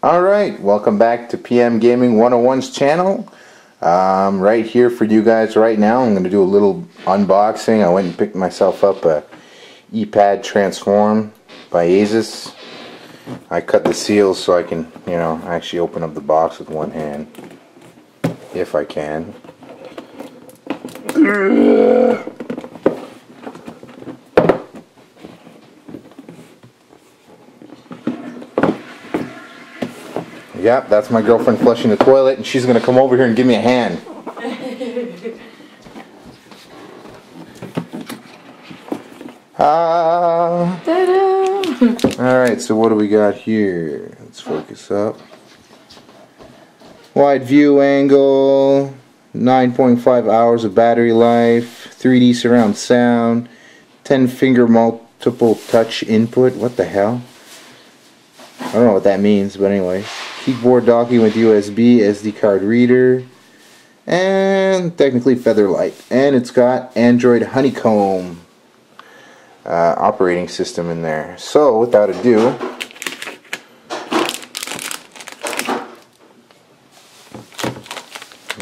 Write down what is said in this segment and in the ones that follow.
Alright, welcome back to PM Gaming 101's channel. Right here for you guys right now. I'm going to do a little unboxing. I went and picked myself up a Eee Pad Transform by Asus. I cut the seals so I can, actually open up the box with one hand. If I can. Yep, that's my girlfriend flushing the toilet, and she's going to come over here and give me a hand. Alright, so what do we got here? Let's focus up. Wide view angle, 9.5 hours of battery life, 3D surround sound, 10 finger multiple touch input. What the hell? I don't know what that means, but anyway. Keyboard docking with USB, SD card reader, and technically Featherlight. And it's got Android Honeycomb operating system in there. So, without ado,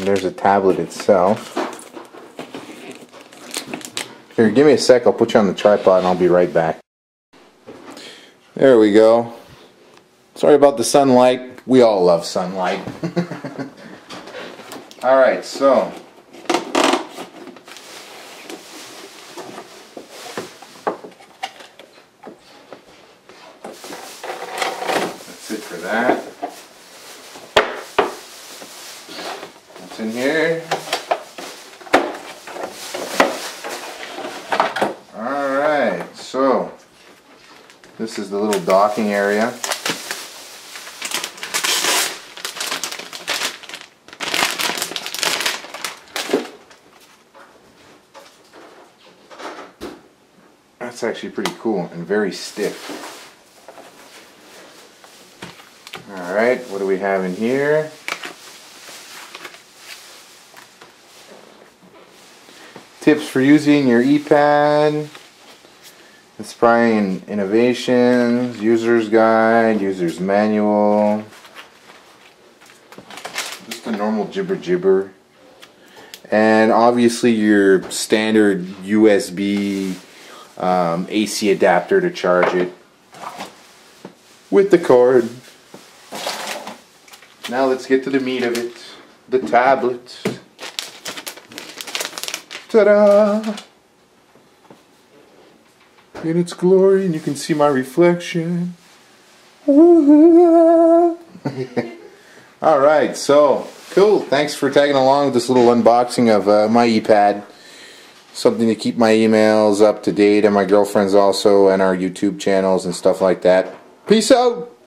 there's a tablet itself. Here, give me a sec, I'll put you on the tripod and I'll be right back. There we go. Sorry about the sunlight. We all love sunlight. Alright, so that's it for that. What's in here? Alright, so this is the little docking area. That's actually pretty cool and very stiff. Alright, what do we have in here? Tips for using your Eee Pad. Inspiring innovations. User's guide. User's manual. Just a normal jibber. And obviously your standard USB AC adapter to charge it with the cord. Now let's get to the meat of it, the tablet. Ta-da! In its glory, and you can see my reflection. Alright, so cool. Thanks for tagging along with this little unboxing of my Eee Pad. Something to keep my emails up to date, and my girlfriend's also, and our YouTube channels and stuff like that. Peace out!